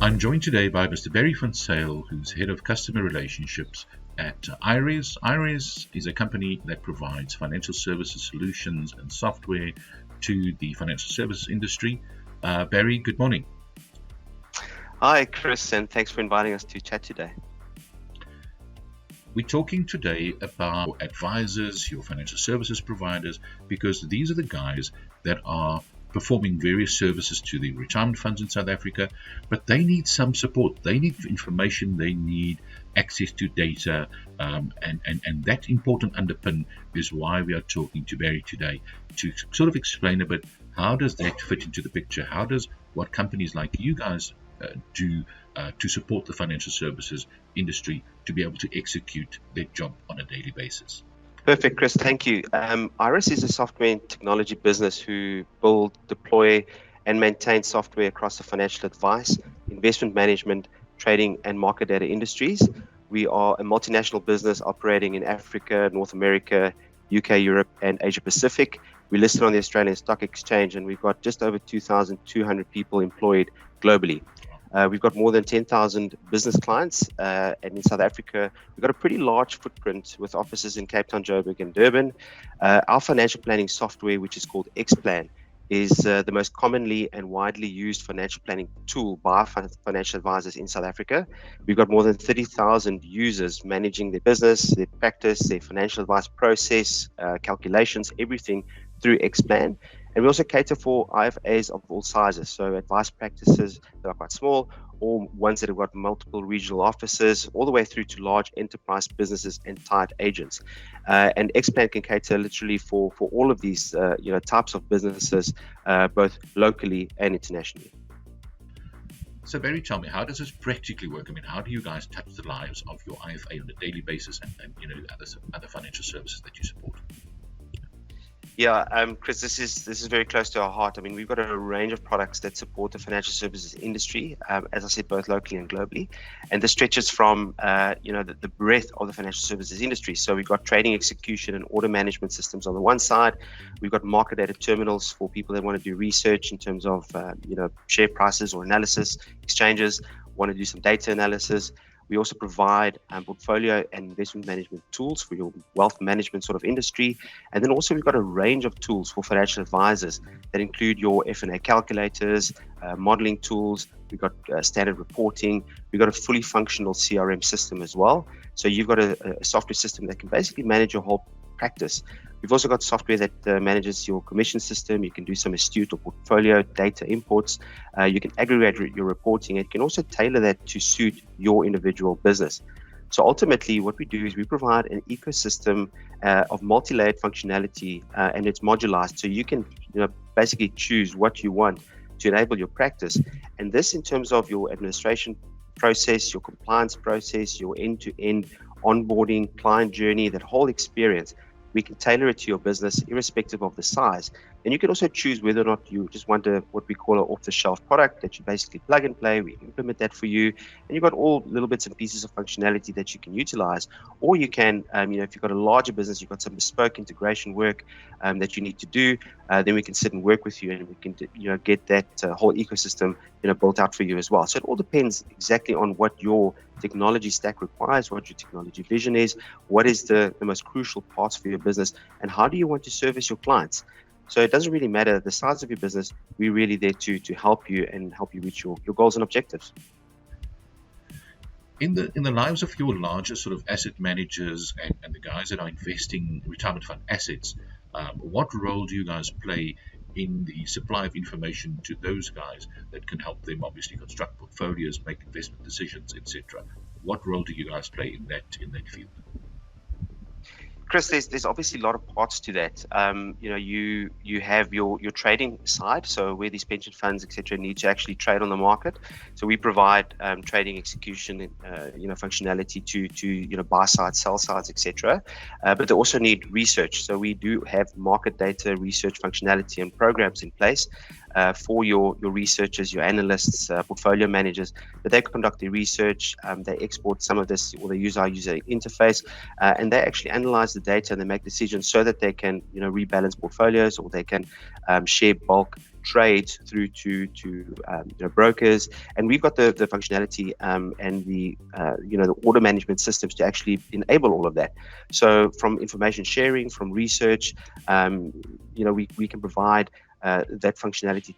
I'm joined today by Mr. Barrie van Sale, who's Head of Customer Relationships at iRess. iRess is a company that provides financial services solutions and software to the financial services industry. Barrie, good morning. Hi, Chris, and thanks for inviting us to chat today. We're talking today about advisors, your financial services providers, because these are the guys that are performing various services to the retirement funds in South Africa, but they need some support. They need information, they need access to data, and that important underpin is why we are talking to Barrie today, to sort of explain a bit, how does that fit into the picture? How does what companies like you guys do to support the financial services industry to be able to execute their job on a daily basis? Perfect, Chris. Thank you. iRess is a software and technology business who build, deploy, and maintain software across the financial advice, investment management, trading, and market data industries. We are a multinational business operating in Africa, North America, UK, Europe, and Asia Pacific. We're listed on the Australian Stock Exchange, and we've got just over 2,200 people employed globally. We've got more than 10,000 business clients, and in South Africa, we've got a pretty large footprint with offices in Cape Town, Joburg, and Durban. Our financial planning software, which is called Xplan, is the most commonly and widely used financial planning tool by financial advisors in South Africa. We've got more than 30,000 users managing their business, their practice, their financial advice process, calculations, everything through Xplan. And we also cater for IFAs of all sizes, so advice practices that are quite small, or ones that have got multiple regional offices, all the way through to large enterprise businesses and tied agents. And Xplan can cater literally for all of these types of businesses, both locally and internationally. So Barrie, tell me, how does this practically work? I mean, how do you guys touch the lives of your IFA on a daily basis and other financial services that you support? Yeah, Chris, this is very close to our heart. I mean, we've got a range of products that support the financial services industry, as I said, both locally and globally. And this stretches from, the breadth of the financial services industry. So we've got trading execution and order management systems on the one side. We've got market data terminals for people that want to do research in terms of, share prices or analysis, exchanges, want to do some data analysis. We also provide portfolio and investment management tools for your wealth management sort of industry. And then also we've got a range of tools for financial advisors that include your F&A calculators, modeling tools. We've got standard reporting. We've got a fully functional CRM system as well. So you've got a software system that can basically manage your whole practice. We've also got software that manages your commission system. You can do some astute or portfolio data imports. You can aggregate your reporting. And you can also tailor that to suit your individual business. So ultimately, what we do is we provide an ecosystem of multi-layered functionality, and it's modularized. So you can basically choose what you want to enable your practice. And this, in terms of your administration process, your compliance process, your end-to-end onboarding, client journey, that whole experience, we can tailor it to your business irrespective of the size. And you can also choose whether or not you just want what we call an off-the-shelf product that you basically plug and play. We implement that for you, and you've got all little bits and pieces of functionality that you can utilize. Or you can, if you've got a larger business, you've got some bespoke integration work that you need to do, then we can sit and work with you, and we can get that whole ecosystem built out for you as well. So it all depends exactly on what your technology stack requires, what your technology vision is, what is the most crucial parts for your business, and how do you want to service your clients. So it doesn't really matter the size of your business. We're really there to help you and help you reach your goals and objectives. In the lives of your larger sort of asset managers and the guys that are investing retirement fund assets, what role do you guys play in the supply of information to those guys that can help them obviously construct portfolios, make investment decisions, etc.? What role do you guys play in that field? Chris, there's obviously a lot of parts to that. You have your trading side, so where these pension funds, etc., need to actually trade on the market. So we provide trading execution, functionality to buy sides, sell sides, etc. But they also need research. So we do have market data research functionality and programs in place for your researchers, your analysts, portfolio managers, that they conduct the research. They export some of this, or they use our user interface, and they actually analyze the data and they make decisions so that they can rebalance portfolios, or they can share bulk trades through to brokers, and we've got the functionality and the the order management systems to actually enable all of that. So from information sharing, from research, we can provide that functionality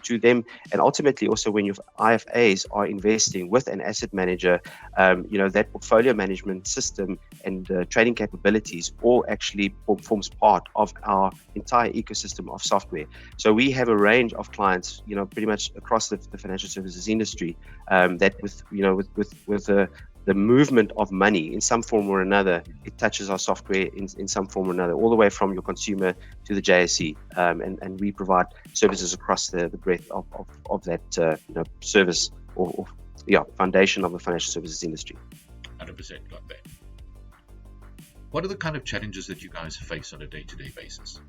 to them. And ultimately also when your IFAs are investing with an asset manager, that portfolio management system and trading capabilities all actually forms part of our entire ecosystem of software. So we have a range of clients, pretty much across the financial services industry, that with the movement of money in some form or another, it touches our software in some form or another, all the way from your consumer to the JSE, and we provide services across the breadth of that service or foundation of the financial services industry. 100% got that. What are the kind of challenges that you guys face on a day-to-day basis?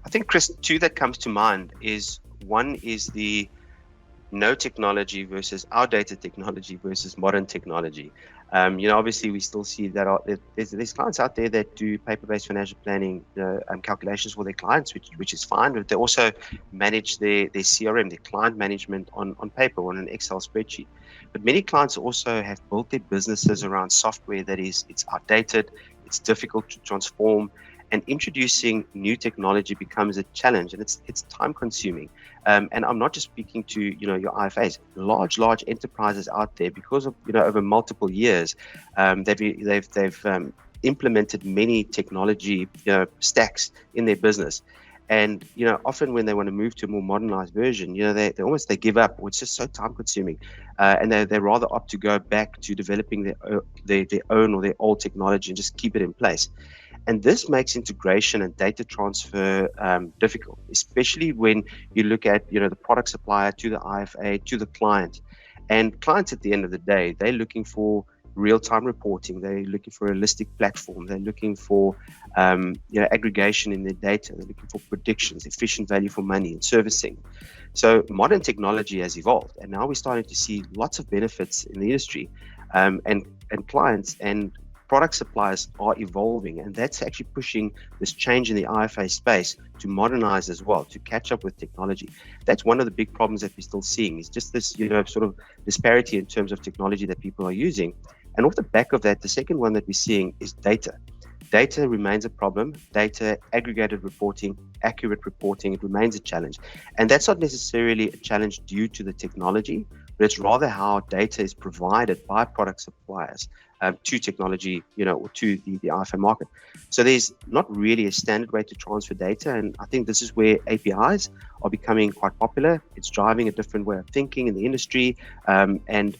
I think, Chris, two that comes to mind is, one is the no technology versus outdated technology versus modern technology. Obviously we still see that there's clients out there that do paper-based financial planning calculations for their clients, which is fine, but they also manage their CRM, their client management on paper, on an Excel spreadsheet. But many clients also have built their businesses around software that it's outdated, it's difficult to transform, and introducing new technology becomes a challenge, and it's time consuming. And I'm not just speaking to your IFAs, large enterprises out there, because of over multiple years, they've implemented many technology stacks in their business. And often when they want to move to a more modernized version, they give up, or it's just so time consuming, and they rather opt to go back to developing their own or their old technology and just keep it in place. And this makes integration and data transfer difficult, especially when you look at the product supplier to the IFA to the client. And clients, at the end of the day, they're looking for real-time reporting. They're looking for a holistic platform. They're looking for aggregation in their data. They're looking for predictions, efficient value for money, and servicing. So modern technology has evolved, and now we're starting to see lots of benefits in the industry, and clients and product suppliers are evolving, and that's actually pushing this change in the IFA space to modernize as well, to catch up with technology. That's one of the big problems that we're still seeing, is just this sort of disparity in terms of technology that people are using. And off the back of that, the second one that we're seeing is data. Data remains a problem. Data, aggregated reporting, accurate reporting, it remains a challenge. And that's not necessarily a challenge due to the technology, but it's rather how data is provided by product suppliers to technology, or to the IFA market. So there's not really a standard way to transfer data, and I think this is where APIs are becoming quite popular. It's driving a different way of thinking in the industry, and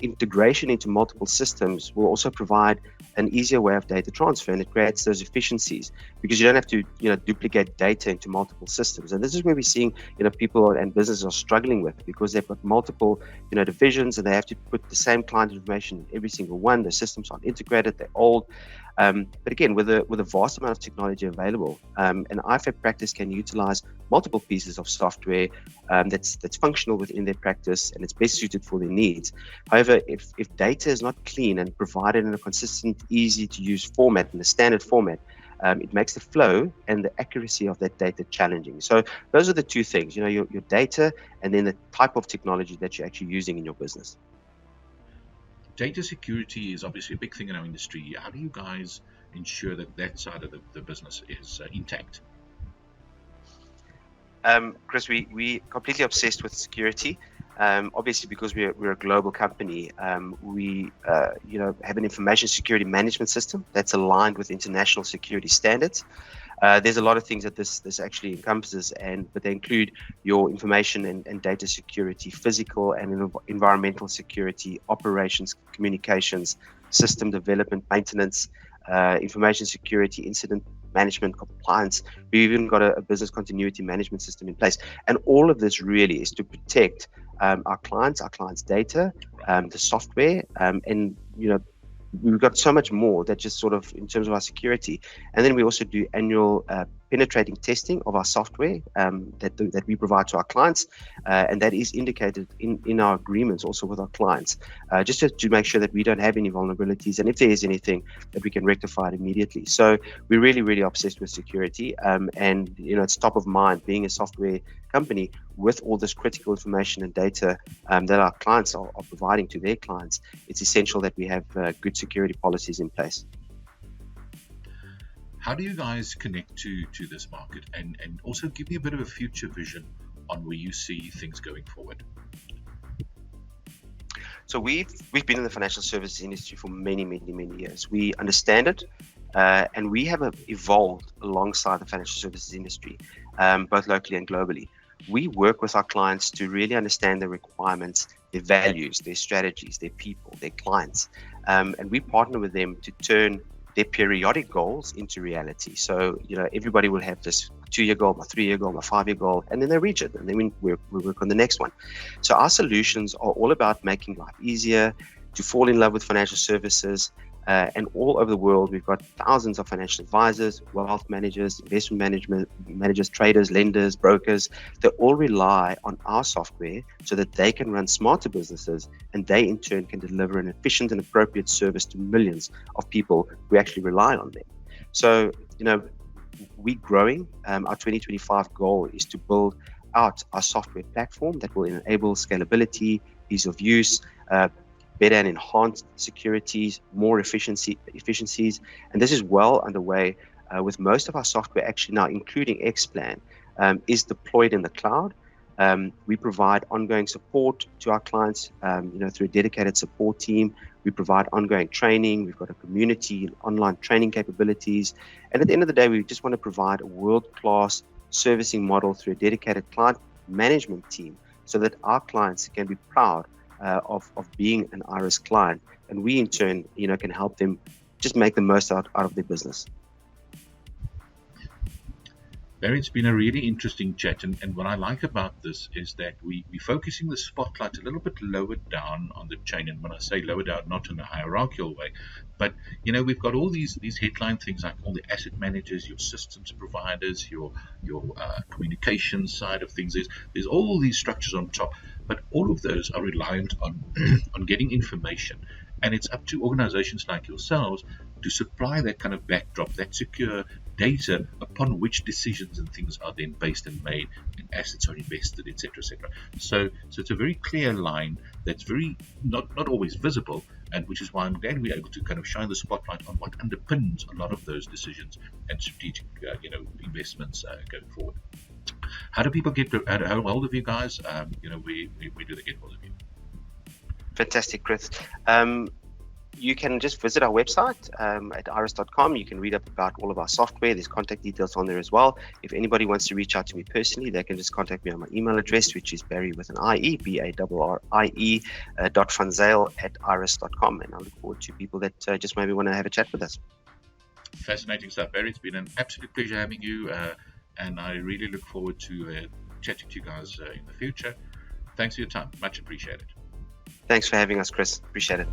integration into multiple systems will also provide an easier way of data transfer, and it creates those efficiencies because you don't have to duplicate data into multiple systems. And this is where we're seeing people and businesses are struggling with, because they've got multiple divisions, and they have to put the same client information in every single one. The systems aren't integrated, they're old. But again, with a vast amount of technology available, an IFA practice can utilize multiple pieces of software that's functional within their practice, and it's best suited for their needs. However, if data is not clean and provided in a consistent, easy to use format, in a standard format, it makes the flow and the accuracy of that data challenging. So those are the two things, your data, and then the type of technology that you're actually using in your business. Data security is obviously a big thing in our industry. How do you guys ensure that side of the business is intact? Chris, we completely obsessed with security. Obviously, because we're a global company, we have an information security management system that's aligned with international security standards. There's a lot of things that this actually encompasses, but they include your information and data security, physical and environmental security, operations, communications, system development, maintenance, information security, incident management, compliance. We've even got a business continuity management system in place. And all of this really is to protect our clients' data, the software, and we've got so much more that just sort of in terms of our security. And then we also do annual penetrating testing of our software that we provide to our clients, and that is indicated in our agreements also with our clients, just to make sure that we don't have any vulnerabilities, and if there is anything, that we can rectify it immediately. So we're really, really obsessed with security, and it's top of mind. Being a software company with all this critical information and data that our clients are providing to their clients, it's essential that we have good security policies in place. How do you guys connect to this market, and also give me a bit of a future vision on where you see things going forward? So we've been in the financial services industry for many, many, many years. We understand it, and we have evolved alongside the financial services industry, both locally and globally. We work with our clients to really understand their requirements, their values, their strategies, their people, their clients, and we partner with them to turn their periodic goals into reality. So, everybody will have this 2-year goal, my 3-year goal, my 5-year goal, and then they reach it, and then we work on the next one. So our solutions are all about making life easier, to fall in love with financial services, and all over the world, we've got thousands of financial advisors, wealth managers, investment managers, traders, lenders, brokers that all rely on our software so that they can run smarter businesses, and they in turn can deliver an efficient and appropriate service to millions of people who actually rely on them. So, we're growing. Our 2025 goal is to build out our software platform that will enable scalability, ease of use, better and enhanced securities, more efficiencies, and this is well underway. With most of our software actually now, including Xplan, is deployed in the cloud. We provide ongoing support to our clients, through a dedicated support team. We provide ongoing training. We've got a community and online training capabilities, and at the end of the day, we just want to provide a world-class servicing model through a dedicated client management team, so that our clients can be proud of being an iRess client, and we in turn, can help them just make the most out of their business. Barrie, it's been a really interesting chat, and what I like about this is that we're focusing the spotlight a little bit lower down on the chain. And when I say lower down, not in a hierarchical way, but we've got all these headline things like all the asset managers, your systems providers, your communication side of things. There's all these structures on top, but all of those are reliant on on getting information. And it's up to organizations like yourselves to supply that kind of backdrop, that secure data upon which decisions and things are then based and made, and assets are invested, etc., etc. So it's a very clear line that's very not always visible, and which is why I'm glad we're able to kind of shine the spotlight on what underpins a lot of those decisions and strategic, investments going forward. How do people get hold of you guys? Where do they get hold of you? Fantastic, Chris. You can just visit our website at iRess.com. You can read up about all of our software. There's contact details on there as well. If anybody wants to reach out to me personally, they can just contact me on my email address, which is Barrie with an IE, BARRIE, .vanzale@iRess.com. And I look forward to people that just maybe want to have a chat with us. Fascinating stuff, Barrie. It's been an absolute pleasure having you, and I really look forward to chatting to you guys in the future. Thanks for your time. Much appreciated. Thanks for having us, Chris. Appreciate it.